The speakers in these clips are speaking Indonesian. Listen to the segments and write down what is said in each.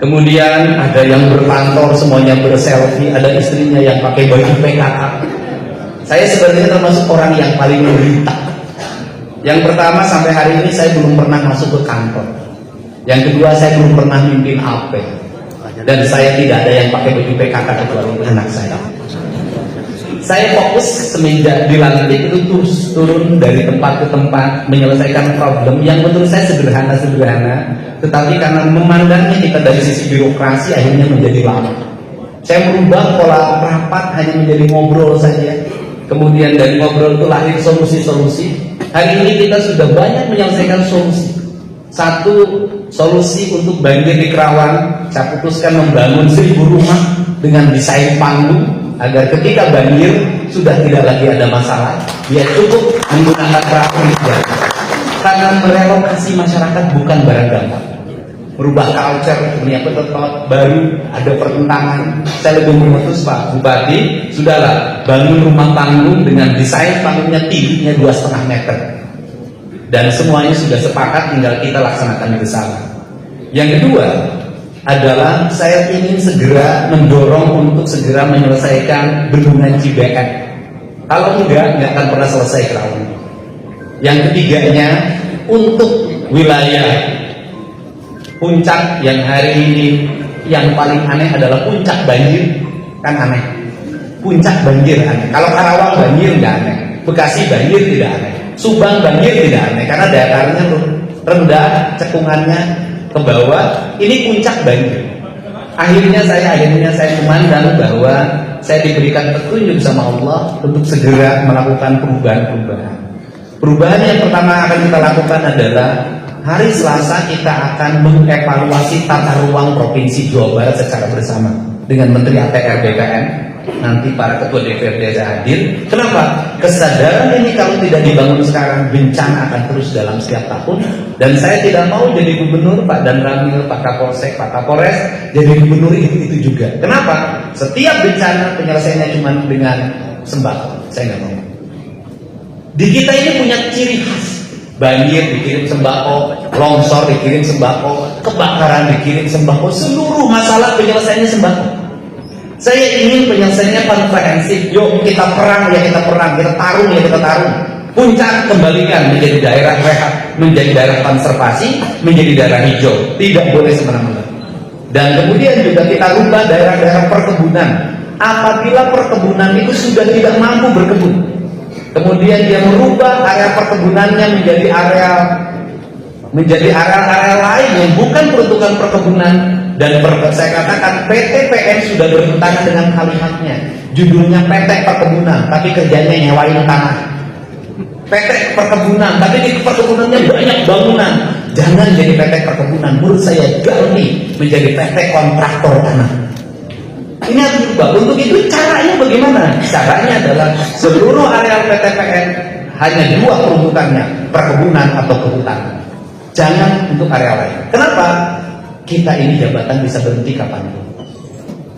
Kemudian ada yang berkantor semuanya berselfie, ada istrinya yang pakai baju PKK. Saya sebenarnya termasuk orang yang paling menderita. Yang pertama, sampai hari ini saya belum pernah masuk ke kantor. Yang kedua, saya belum pernah mimpin AP. Dan saya tidak ada yang pakai baju PKK kecuali anak saya. Saya fokus semenjak dilantik itu terus turun dari tempat ke tempat menyelesaikan problem yang menurut saya sederhana-sederhana, tetapi karena memandangnya kita dari sisi birokrasi akhirnya menjadi lama. Saya merubah pola rapat hanya menjadi ngobrol saja. Kemudian dari ngobrol itu lahir solusi-solusi. Hari ini kita sudah banyak menyelesaikan solusi. Satu, solusi untuk banjir di Kerawang, saya putuskan membangun 1000 rumah dengan desain panggung agar ketika banjir sudah tidak lagi ada masalah, dia cukup menggunakan perahu jalan. Karena merelokasi masyarakat bukan barang gampang. Merubah culture, punya tempat baru, ada pertentangan. Saya lebih memutus, Pak Bupati, sudahlah bangun rumah panggung dengan desain panggungnya tingginya 2,5 meter. Dan semuanya sudah sepakat, tinggal kita laksanakan bersama. Yang kedua adalah saya ingin segera mendorong untuk segera menyelesaikan bendungan Cibeet. Kalau enggak akan pernah selesai Kerawang. Yang ketiganya, untuk wilayah puncak yang hari ini yang paling aneh adalah puncak banjir, kan aneh. Puncak banjir aneh. Kalau Karawang banjir nggak aneh, Bekasi banjir tidak aneh, Subang banjir tidak aneh karena datarnya rendah, cekungannya ke bawah. Ini puncak banjir. Akhirnya saya memandang bahwa saya diberikan petunjuk sama Allah untuk segera melakukan perubahan-perubahan. Perubahan yang pertama akan kita lakukan adalah hari Selasa kita akan mengevaluasi tata ruang Provinsi Jawa Barat secara bersama dengan Menteri ATR BPN. Nanti para ketua DPRD hadir. Kenapa? Kesadaran ini kalau tidak dibangun sekarang, bencana akan terus dalam setiap tahun. Dan saya tidak mau jadi gubernur, Pak Dan Ramil, Pak Kapolsek, Pak Kapolres jadi gubernur itu juga. Kenapa? Setiap bencana penyelesaiannya cuma dengan sembako. Saya nggak mau. Di kita ini punya ciri khas. Banjir dikirim sembako, longsor dikirim sembako, kebakaran dikirim sembako, seluruh masalah penyelesaiannya sembako. Saya ingin penyelesaiannya komprehensif. Yuk kita perang ya kita perang, kita tarung ya kita tarung. Puncak kembalikan menjadi daerah rehat, menjadi daerah konservasi, menjadi daerah hijau. Tidak boleh semena-mena. Dan kemudian juga kita rubah daerah-daerah perkebunan. Apabila perkebunan itu sudah tidak mampu berkebun, kemudian dia merubah area perkebunannya menjadi area lain yang bukan peruntukan perkebunan. Dan saya katakan PT PN sudah bertentangan dengan kalimatnya. Judulnya PT Perkebunan, tapi kerjanya nyewain tanah. PT Perkebunan, tapi di perkebunannya banyak bangunan. Jangan jadi PT Perkebunan. Menurut saya ganti menjadi PT Kontraktor Tanah. Ini harus berubah. Untuk itu caranya bagaimana? Caranya adalah seluruh area PT PN hanya 2 peruntukannya, perkebunan atau kehutanan. Jangan untuk area lain. Kenapa? Kita ini jabatan bisa berhenti kapanpun.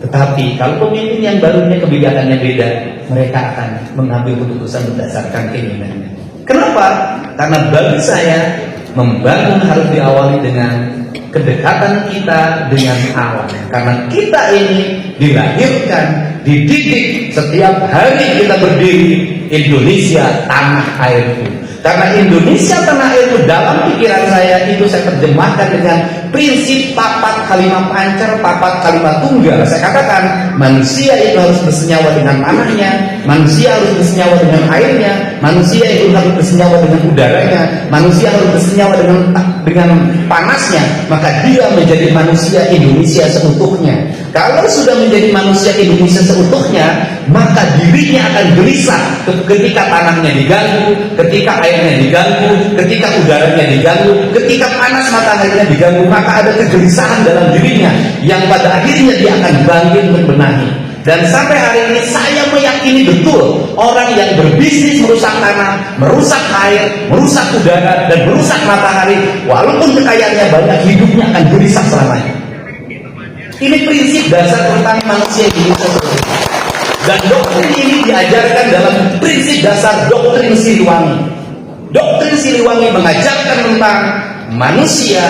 Tetapi kalau pemimpin yang barunya kebijakannya beda, mereka akan mengambil keputusan berdasarkan keinginannya. Kenapa? Karena bagi saya membangun harus diawali dengan kedekatan kita dengan alam. Karena kita ini dilahirkan, dididik setiap hari kita berdiri Indonesia tanah airku. Karena Indonesia tanah airku dalam pikiran saya itu saya terjemahkan dengan prinsip papat kalimat pancer, papat kalimat tunggal. Saya katakan manusia itu harus bersenyawa dengan tanahnya, manusia harus bersenyawa dengan airnya, manusia itu harus bersenyawa dengan udaranya, manusia harus bersenyawa dengan panasnya, maka dia menjadi manusia Indonesia seutuhnya. Kalau sudah menjadi manusia Indonesia seutuhnya, maka dirinya akan gelisah ketika tanahnya diganggu, ketika airnya diganggu, ketika udaranya diganggu, ketika panas mataharinya diganggu, maka ada kegelisahan dalam dirinya yang pada akhirnya dia akan bangkit membenahi. Dan sampai hari ini saya meyakini betul orang yang berbisnis merusak tanah, merusak air, merusak udara, dan merusak matahari, walaupun kekayaannya banyak, hidupnya akan gelisah selamanya. Ini prinsip dasar tentang manusia Indonesia. Dan doktrin ini diajarkan dalam prinsip dasar doktrin Siliwangi. Doktrin Siliwangi mengajarkan tentang manusia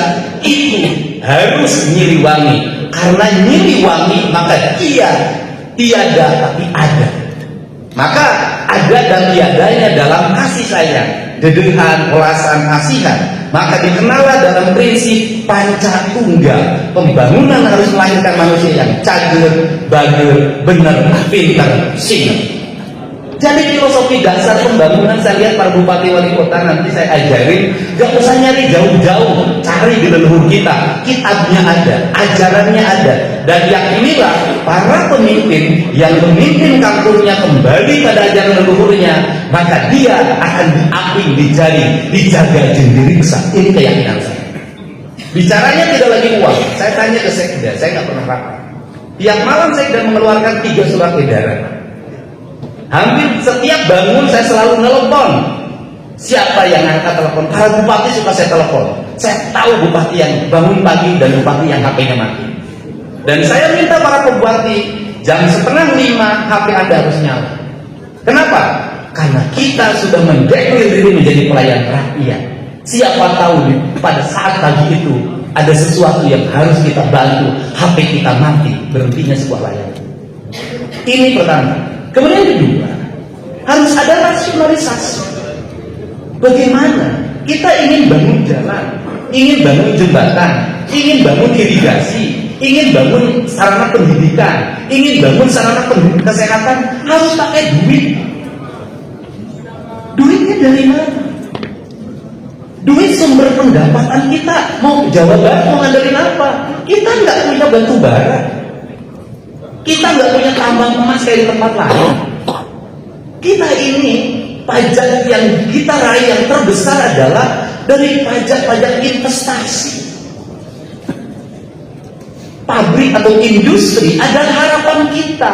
itu harus nyiliwangi. Karena nyiliwangi maka dia tiada tapi ada. Maka ada dan tiadanya dalam kasih sayang, dedehan, ulasan, kasihan. Maka dikenallah dalam prinsip pancatunggal. Pembangunan harus melahirkan manusia yang cager, bager, bener, pintar, singer. Jadi filosofi dasar pembangunan saya lihat para bupati wali kota nanti saya ajarin, gak usah nyari jauh-jauh, cari di leluhur kita. Kitabnya ada, ajarannya ada, dan yakinilah para pemimpin yang memimpin kampungnya kembali pada ajaran leluhurnya, maka dia akan diaping, dijari, dijaga jendiriksa. Ini keyakinan saya. Bicaranya tidak lagi uang. Saya tanya ke sekda, saya nggak pernah rapat. Tiap malam sekda mengeluarkan 3 surat edaran. Hampir setiap bangun saya selalu nelpon. Siapa yang angkat telepon? Para bupati suka saya telepon. Saya tahu bupati yang bangun pagi dan bupati yang HP-nya mati. Dan saya minta para bupati jam 4:30 HP Anda harus nyala. Kenapa? Karena kita sudah mendeklir diri menjadi pelayan rakyat. Siapa tahu pada saat pagi itu ada sesuatu yang harus kita bantu. HP kita mati, berhentinya sebuah layanan. Ini pertama. Kemudian kedua, harus ada rasionalisasi. Bagaimana kita ingin bangun jalan, ingin bangun jembatan, ingin bangun irigasi, ingin bangun sarana pendidikan, ingin bangun sarana kesehatan, harus pakai duit. Duitnya dari mana? Duit sumber pendapatan kita. Mau Jawa Barat mau ngandelin apa? Kita nggak punya batu bara. Kita nggak punya tambang emas kayak di tempat lain. Kita ini pajak yang kita raih yang terbesar adalah dari pajak-pajak investasi. Pabrik atau industri adalah harapan kita.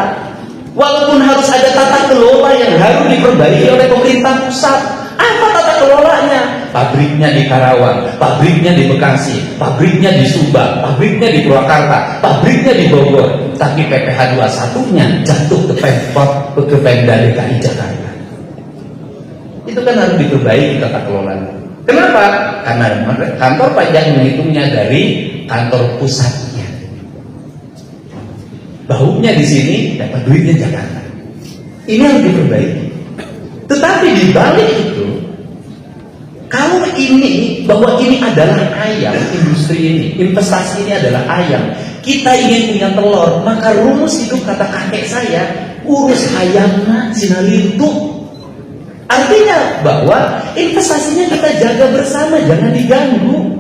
Walaupun harus ada tata kelola yang harus diperbaiki oleh pemerintah pusat. Apa tata kelolanya? Pabriknya di Karawang, pabriknya di Bekasi, pabriknya di Subang, pabriknya di Purwakarta, pabriknya di Bogor. Tapi PPh 21-nya jatuh ke Pemkot, ke Pemda DKI Jakarta. Itu kan harus diperbaiki tata kelolanya. Kenapa? Karena kantor pajak menghitungnya dari kantor pusatnya. Baunya di sini, dapat duitnya Jakarta. Ini harus diperbaiki. Tetapi di balik itu, kalau ini, bahwa ini adalah ayam, industri ini, investasi ini adalah ayam, kita ingin punya telur, maka rumus hidup kata kakek saya, urus ayamnya sinalitu. Artinya bahwa investasinya kita jaga bersama, jangan diganggu.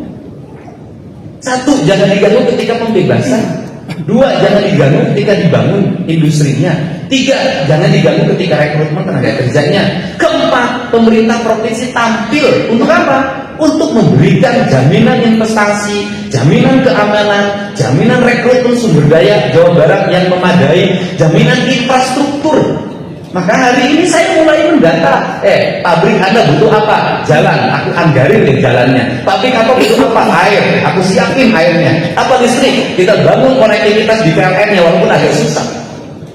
1, jangan diganggu ketika pembebasan. 2, jangan diganggu ketika dibangun industrinya. 3, jangan diganggu ketika rekrutmen tenaga kerjanya. 4, pemerintah provinsi tampil untuk apa? Untuk memberikan jaminan investasi, jaminan keamanan, jaminan rekrutmen sumber daya Jawa Barat yang memadai, jaminan infrastruktur. Maka hari ini saya mulai mendata, pabrik Anda butuh apa? Jalan, aku anggarin deh jalannya. Pabrik apa butuh apa? Air, aku siapin airnya. Apa listrik? Kita bangun konektivitas di PLN-nya walaupun agak susah.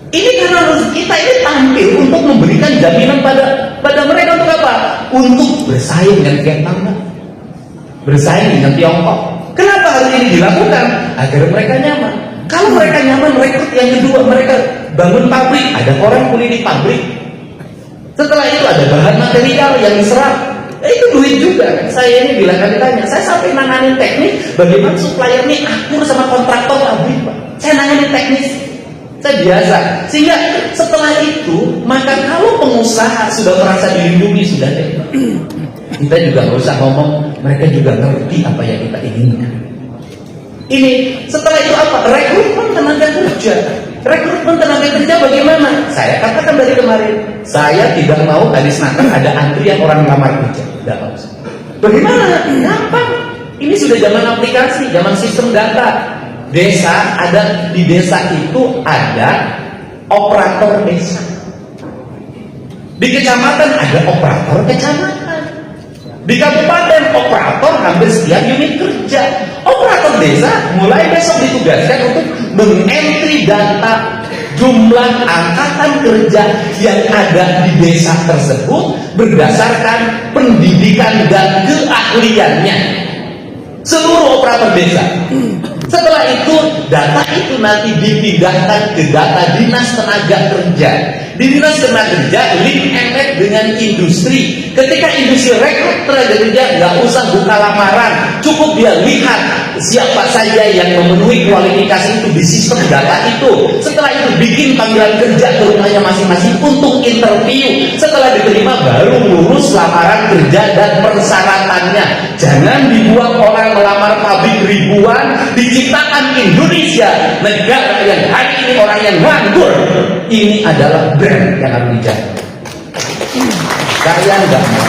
Ini karena kita ini tampil untuk memberikan jaminan pada mereka untuk apa? Untuk bersaing dengan Vietnam, bersaing dengan Tiongkok. Kenapa hal ini dilakukan? Agar mereka nyaman. Kalau mereka nyaman, rekrut yang kedua, mereka bangun pabrik, ada orang kuliah di pabrik. Setelah itu ada bahan material yang diserap. Itu duit juga kan. Saya ini bila kali ditanya, saya sampai nanganin teknik bagaimana supplier ini akur sama kontraktor pabrik, Pak. Saya nanganin teknis. Saya biasa. Sehingga setelah itu, maka kalau pengusaha sudah merasa dilindungi, sudah deh. Kita juga nggak usah ngomong, mereka juga ngerti apa yang kita inginkan. Ini setelah itu apa? Rekrutmen tenaga kerja. Rekrutmen tenaga kerja bagaimana? Saya katakan dari kemarin, saya tidak mau hadis nakal ada antrian orang melamar kerja. Tidak usah. Bagaimana? Gampang. Ini sudah zaman aplikasi, zaman sistem data. Desa ada di desa itu ada operator desa. Di kecamatan ada operator kecamatan. Di kabupaten operator hampir setiap unit kerja. Operator desa mulai besok ditugaskan untuk mengentry data jumlah angkatan kerja yang ada di desa tersebut berdasarkan pendidikan dan keahliannya. seluruh operator desa. Setelah itu data itu nanti dipindahkan ke data dinas tenaga kerja. Di dinas tenaga kerja link and match dengan industri. Ketika industri rekrut tenaga kerja, nggak usah buka lamaran, cukup dia lihat siapa saja yang memenuhi kualifikasi itu di sistem data itu. Setelah itu bikin panggilan kerja ke rumahnya masing-masing untuk interview. Setelah diterima baru ngurus lamaran kerja dan persyaratannya. Jangan dibuat orang melamar pabrik ribuan, diciptakan Indonesia, negara yang hari ini orang yang nganggur. Ini adalah brand yang harus dijaga. Kalian nggak mau.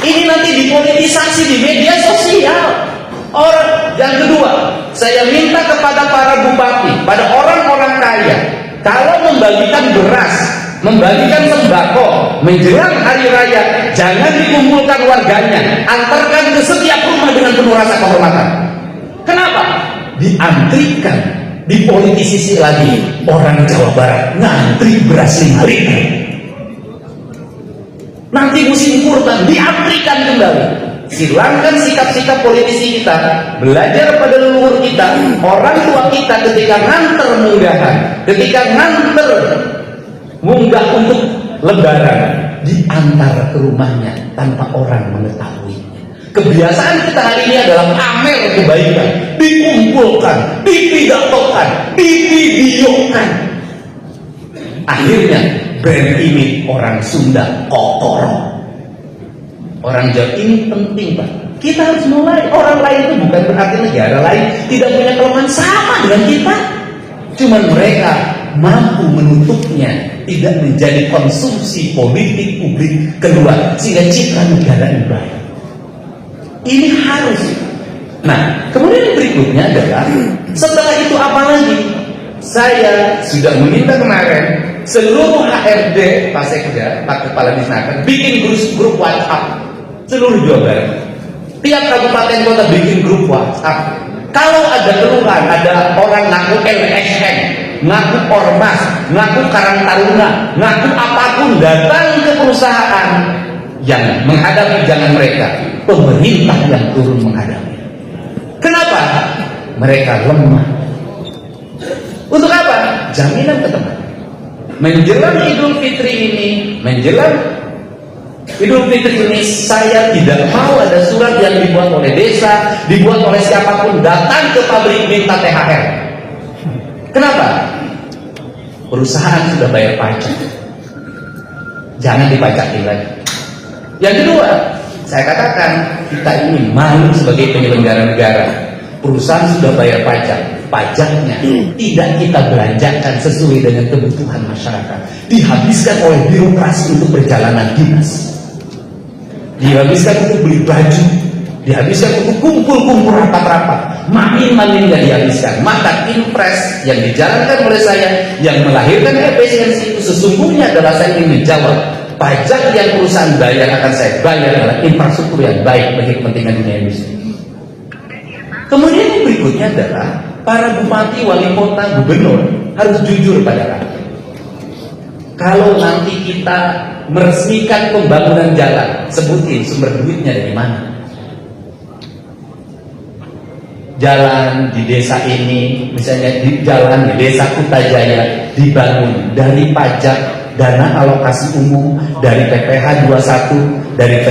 Ini nanti dipolitisasi di media sosial. Orang yang kedua, saya minta kepada para bupati, pada orang-orang kaya, kalau membagikan beras, membagikan sembako menjelang hari raya, jangan dikumpulkan warganya, antarkan ke setiap rumah dengan penuh rasa kehormatan. Kenapa? Diantrikan, dipolitisasi lagi. Orang Jawa Barat ngantri beras 5 liter. Nanti musim kurban diantrikan kembali. Silangkan sikap-sikap politisi kita, belajar pada leluhur kita, orang tua kita ketika nganter munggahan, ketika nganter munggah untuk lebaran, diantar ke rumahnya tanpa orang mengetahuinya. Kebiasaan kita hari ini adalah pamer kebaikan, dikumpulkan, dipidatokan, divideokan. Akhirnya brand image orang Sunda kotor. Orang Jawa ini penting, Pak. Kita harus mulai. Orang lain itu bukan berarti negara lain tidak punya kelemahan sama dengan kita. Cuman mereka mampu menutupnya, tidak menjadi konsumsi politik publik keluar, sehingga citra negara ini baik. Ini harus. Nah, kemudian berikutnya adalah setelah itu apa lagi? Saya sudah meminta kemarin seluruh HRD Pak Sekda, Pak Kepala Disnaker bikin grup WhatsApp seluruh Jawa Barat. Tiap kabupaten kota bikin grup WhatsApp. Kalau ada keluhan, ada orang ngaku LSM, ngaku ormas, ngaku Karang Taruna, ngaku apapun, datang ke perusahaan yang menghadapi jangan mereka, pemerintah yang turun menghadapi. Kenapa? Mereka lemah. Untuk apa? Jaminan keteman. Menjelang Idul Fitri ini, saya tidak mau ada surat yang dibuat oleh desa, dibuat oleh siapapun datang ke pabrik minta THR. Kenapa? Perusahaan sudah bayar pajak, jangan dipajakin lagi. Yang kedua, saya katakan kita ini malu sebagai penyelenggara negara. Perusahaan sudah bayar pajak, pajaknya tidak kita belanjakan sesuai dengan kebutuhan masyarakat, dihabiskan oleh birokrasi untuk perjalanan dinas, dihabiskan untuk beli baju, dihabiskan untuk kumpul-kumpul rapat-rapat, mamin-mamin yang dihabiskan. Maka impres yang dijalankan oleh saya yang melahirkan efisiensi itu sesungguhnya adalah saya ingin menjawab pajak yang perusahaan bayar akan saya bayar adalah infrastruktur yang baik bagi kepentingan dunia industri. Kemudian yang berikutnya adalah para bupati, wali kota, gubernur harus jujur pada rakyat. Kalau nanti kita meresmikan pembangunan jalan, sebutin sumber duitnya dari mana. Jalan di desa ini, misalnya di jalan di desa Kutajaya dibangun dari pajak, dana alokasi umum, dari PPh 21, dari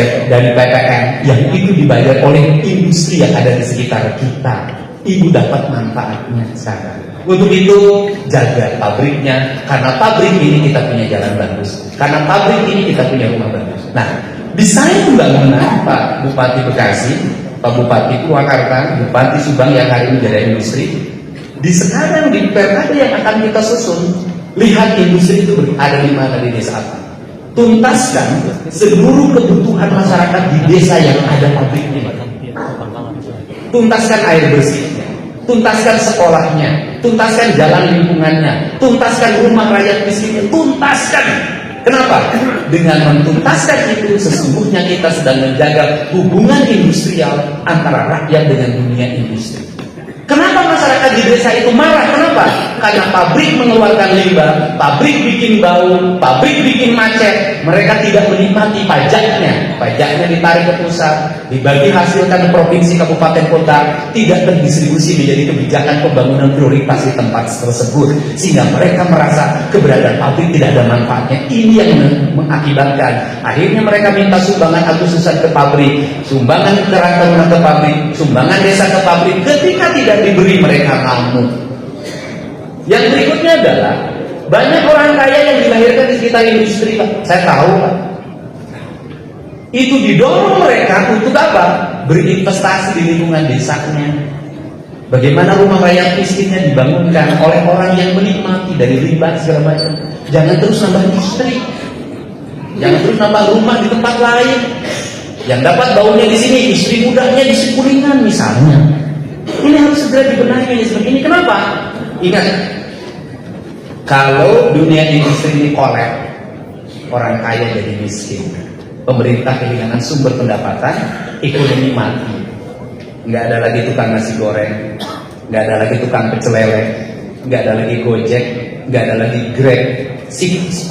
PPN yang itu dibayar oleh industri yang ada di sekitar kita. Ibu dapat manfaatnya sekarang. Untuk itu jaga pabriknya, karena pabrik ini kita punya jalan bagus, karena pabrik ini kita punya rumah bagus. Nah, desain pembangunan Pak Bupati Bekasi, Pak Bupati Purwakarta, Bupati Subang yang hari ini jadi industri, di sekarang di perkada yang akan kita susun, lihat industri itu ada di mana di desa apa. Tuntaskan seluruh kebutuhan masyarakat di desa yang ada pabriknya. Tuntaskan air bersihnya, tuntaskan sekolahnya, tuntaskan jalan lingkungannya, tuntaskan rumah rakyat miskinnya, tuntaskan. Kenapa? Dengan mentuntaskan itu sesungguhnya kita sedang menjaga hubungan industrial antara rakyat dengan dunia industri. Kenapa masyarakat di desa itu marah? Kenapa? karena pabrik mengeluarkan limbah, pabrik bikin bau, pabrik bikin macet, mereka tidak menikmati pajaknya. Pajaknya ditarik ke pusat, dibagi hasilkan ke provinsi, kabupaten, kota, tidak terdistribusi menjadi kebijakan pembangunan prioritas di tempat tersebut, sehingga mereka merasa keberadaan pabrik tidak ada manfaatnya. Ini yang mengakibatkan akhirnya mereka minta sumbangan Agustusan ke pabrik, sumbangan Karang ke pabrik, sumbangan desa ke pabrik. Ketika tidak diberi, mereka ngamuk. Yang berikutnya adalah banyak orang kaya yang dilahirkan di sekitar industri, Pak. Saya tahu, Pak. Itu didorong mereka untuk apa? Berinvestasi di lingkungan desanya. Bagaimana rumah rakyat miskinnya dibangunkan oleh orang yang menikmati dari riba segala macam. Jangan terus nambah industri, jangan terus nambah rumah di tempat lain. Yang dapat baunya di sini, istri mudanya di Kuningan misalnya. Ini harus segera dibenahi seperti ini. Kenapa? Ingat, kalau dunia industri ini kolap, orang kaya jadi miskin, pemerintah kehilangan sumber pendapatan, ekonomi mati. Nggak ada lagi tukang nasi goreng, nggak ada lagi tukang pecel lele, nggak ada lagi Gojek, nggak ada lagi Grab,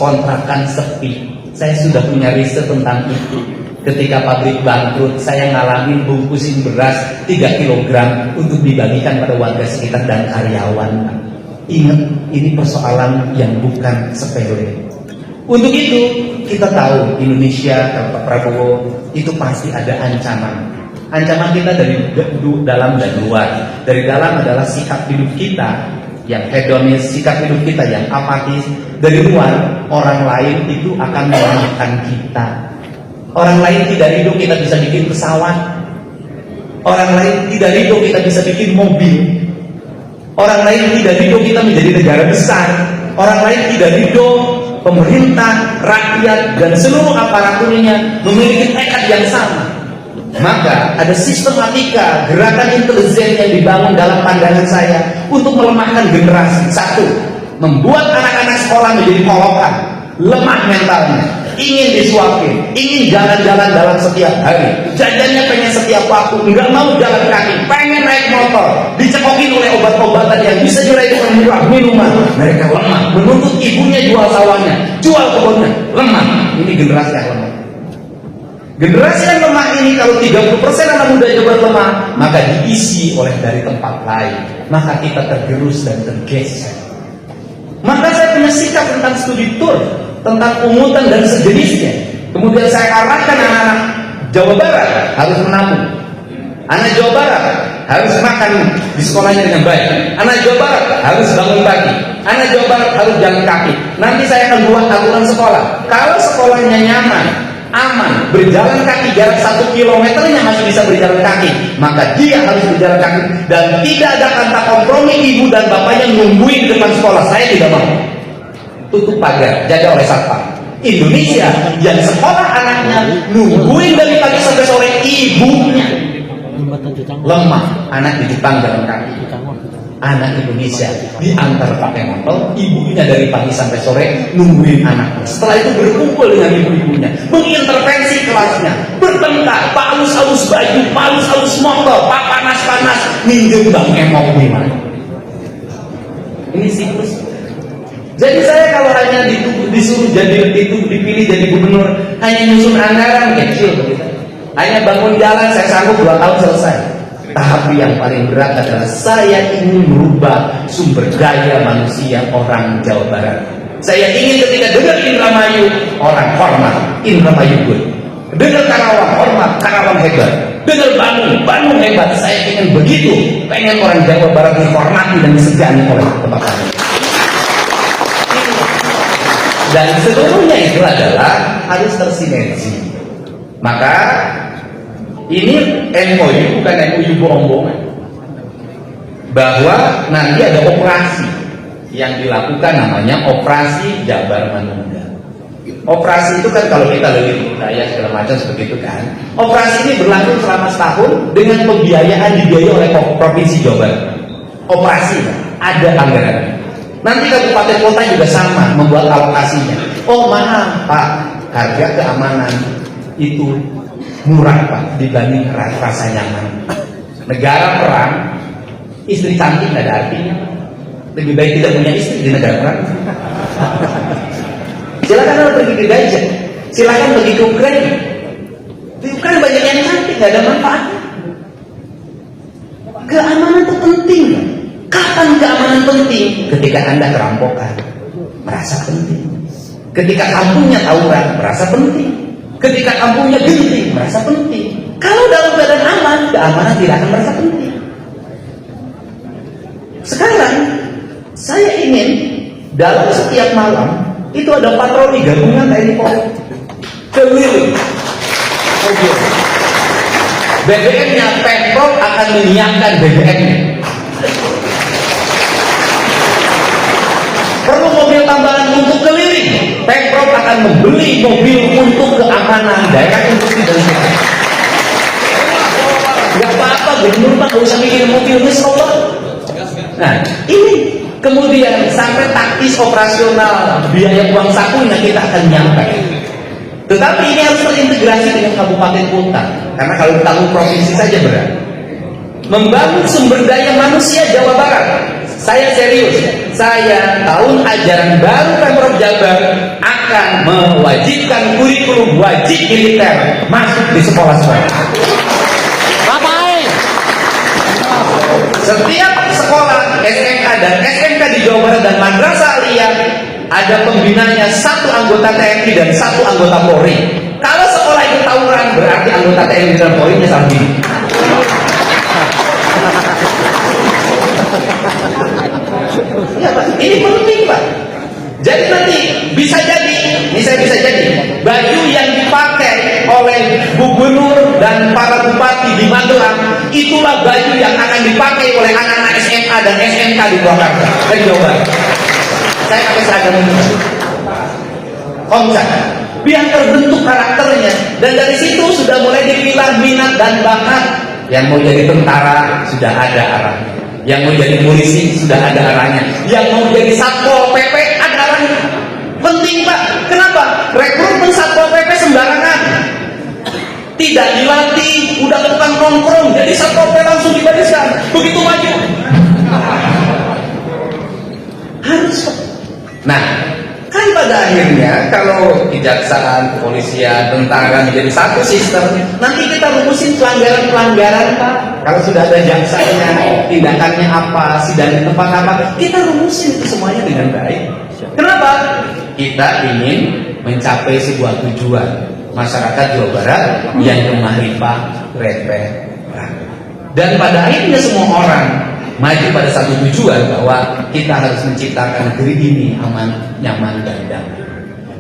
kontrakan sepi. Saya sudah punya riset tentang itu. Ketika pabrik bangkrut, saya ngalamin bungkusin beras 3 kg untuk dibagikan pada warga sekitar dan karyawan. Ingat, ini persoalan yang bukan sepele. Untuk itu, kita tahu Indonesia, Pak Prabowo, itu pasti ada ancaman. Ancaman kita dari dalam dan luar. Dari dalam adalah sikap hidup kita yang hedonis, sikap hidup kita yang apatis. Dari luar, orang lain itu akan melemahkan kita. Orang lain tidak ridho kita bisa bikin pesawat. Orang lain tidak ridho kita bisa bikin mobil. Orang lain tidak ridho kita menjadi negara besar. Orang lain tidak ridho pemerintah, rakyat, dan seluruh aparaturnya memiliki tekad yang sama. Maka ada sistematika gerakan intelijen yang dibangun dalam pandangan saya untuk melemahkan generasi. Satu, membuat anak-anak sekolah menjadi kolokan, lemah mentalnya, ingin disuapin, ingin jalan-jalan dalam setiap hari, jajannya pengen setiap waktu, nggak mau jalan kaki, pengen naik motor, dicekokin oleh obat-obatan yang bisa diraih dengan murah, minuman. Mereka lemah, menuntut ibunya jual sawahnya, jual kebunnya, lemah. Ini generasi yang lemah. Generasi yang lemah ini, kalau 30% anak muda Jawa Barat lemah, maka diisi oleh dari tempat lain, maka kita tergerus dan tergeser. Maka saya punya sikap tentang studi tour, tentang pungutan dan sejenisnya. Kemudian saya arahkan anak-anak Jawa Barat harus menabung. Anak Jawa Barat harus makan di sekolahnya dengan baik. Anak Jawa Barat harus bangun pagi. Anak Jawa Barat harus jalan kaki. Nanti saya akan buat aturan sekolah. Kalau sekolahnya nyaman, aman, berjalan kaki jarak 1 kilometernya masih bisa berjalan kaki, maka dia harus berjalan kaki. Dan tidak ada kata kompromi ibu dan bapaknya nungguin di depan sekolah. Saya tidak mau. Tutup pagar, jaga oleh satpam. Indonesia yang sekolah anaknya nungguin dari pagi sampai sore ibunya. Lemah, anak di Jepang jalan kaki. Anak Indonesia diantar pakai motor, ibunya dari pagi sampai sore nungguin anaknya. Setelah itu berkumpul dengan ibu-ibunya, mengintervensi kelasnya, bertengkar, palus-halus baju, palus-halus motor, panas-panas, minjem bang emok gimana. Ini siklus. Jadi saya kalau hanya disuruh dipilih jadi gubernur, hanya nyusun anggaran kecil begitu. Hanya bangun jalan saya sanggup 2 tahun selesai. Tapi yang paling berat adalah saya ingin merubah sumber daya manusia orang Jawa Barat. Saya ingin ketika dengar Indramayu, orang hormat, Indramayu good. Dengar Karawang, hormat, Karawang hebat. Dengar Bandung hebat. Saya ingin begitu. Pengen orang Jawa Barat dihormati dan disegani oleh tempat lain. Dan seluruhnya itu adalah harus tersinergi. Maka ini MOU bukan MOU bohong-bohongan, bahwa nanti ada operasi yang dilakukan namanya Operasi Jabar Menunda. Operasi itu kan kalau kita lebih budaya segala macam seperti itu kan. Operasi ini berlangsung selama setahun dengan pembiayaan dibiayai oleh Provinsi Jawa Barat. Operasi ada anggaran. Nanti kabupaten kota juga sama membuat alokasinya. Oh mahal Pak, harga keamanan itu murah Pak dibanding rasa nyaman. Negara perang, istri cantik nggak ada artinya. Lebih baik tidak punya istri di negara perang. Silakan Anda pergi ke Gaza, silakan pergi ke Ukraina. Di Ukraina banyak yang cantik, nggak ada manfaatnya. Keamanan itu penting. Kapan keamanan penting? Ketika Anda kerampokan, merasa penting. Ketika kampungnya tawuran, merasa penting. Ketika kampungnya genting, merasa penting. Kalau dalam keadaan aman, keamanan tidak akan merasa penting. Sekarang saya ingin dalam setiap malam itu ada patroli gabungan TNI Polri keliling. BBM-nya Pemprov akan menyiapkan BBM-nya. Perlu mobil tambahan untuk keliling, Pemprov akan membeli mobil untuk keamanan daerah industri dan sebagainya. Gak apa-apa, gubernur Pak gak usah bikin mobil, Allah. Nah, ini kemudian sampai taktis operasional, biaya uang sakunya kita akan nyampe. Tetapi ini harus terintegrasi dengan kabupaten kota, karena kalau ditanggung provinsi saja berat. Membangun sumber daya manusia Jawa Barat, saya serius. Saya tahun ajaran baru Pemprov Jabar akan mewajibkan kurikulum wajib militer masuk di sekolah-sekolah. Setiap sekolah SMK dan SMK di Jawa Barat dan Madrasah Aliyah ada pembinanya 1 anggota TNI dan 1 anggota Polri. Kalau sekolah itu tawuran, berarti anggota TNI dan Polri-nya sama. Ya Pak, ini penting Pak. Jadi nanti bisa jadi, ini saya bisa jadi baju yang dipakai oleh gubernur dan para bupati di Magelang, itulah baju yang akan dipakai oleh anak-anak SMA dan SMK di Purwakarta dan Jawa Barat. Saya pakai seragam ini, Komcat, biar terbentuk karakternya, dan dari situ sudah mulai dipilah minat dan bakat. Yang mau jadi tentara sudah ada arahnya, yang mau jadi polisi sudah ada arahnya, yang mau jadi satpol PP ada arahnya. Penting Pak, kenapa? Rekrutmen satpol PP sembarangan, tidak dilatih, udah tukang nongkrong, jadi satpol PP langsung dibariskan, begitu maju. Harus. Nah, kan pada akhirnya kalau kejaksaan, kepolisian, tentara menjadi satu sistem, nanti kita rumusin pelanggaran-pelanggaran Pak. Kalau sudah ada jaksanya, tindakannya apa, sidang di tempat apa, kita rumusin itu semuanya dengan baik. Kenapa? Kita ingin mencapai sebuah tujuan, masyarakat Jawa Barat yang bermahrifat, repeh, dan pada akhirnya semua orang maju pada satu tujuan, bahwa kita harus menciptakan negeri ini aman, nyaman, dan damai.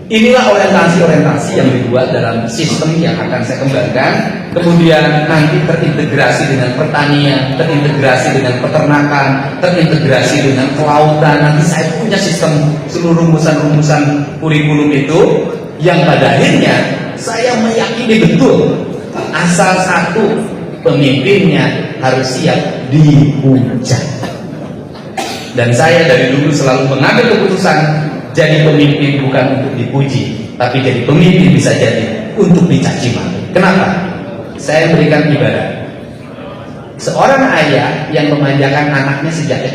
Inilah orientasi-orientasi yang dibuat dalam sistem yang akan saya kembangkan. Kemudian nanti terintegrasi dengan pertanian, terintegrasi dengan peternakan, terintegrasi dengan kelautan. Nanti saya punya sistem seluruh rumusan-rumusan kurikulum itu, yang pada akhirnya saya meyakini betul asal satu, pemimpinnya harus siap dihujat. Dan saya dari dulu selalu mengambil keputusan, jadi pemimpin bukan untuk dipuji, tapi jadi pemimpin bisa jadi untuk dicaci maki. Kenapa? Saya berikan ibarat seorang ayah yang memanjakan anaknya sejak kecil.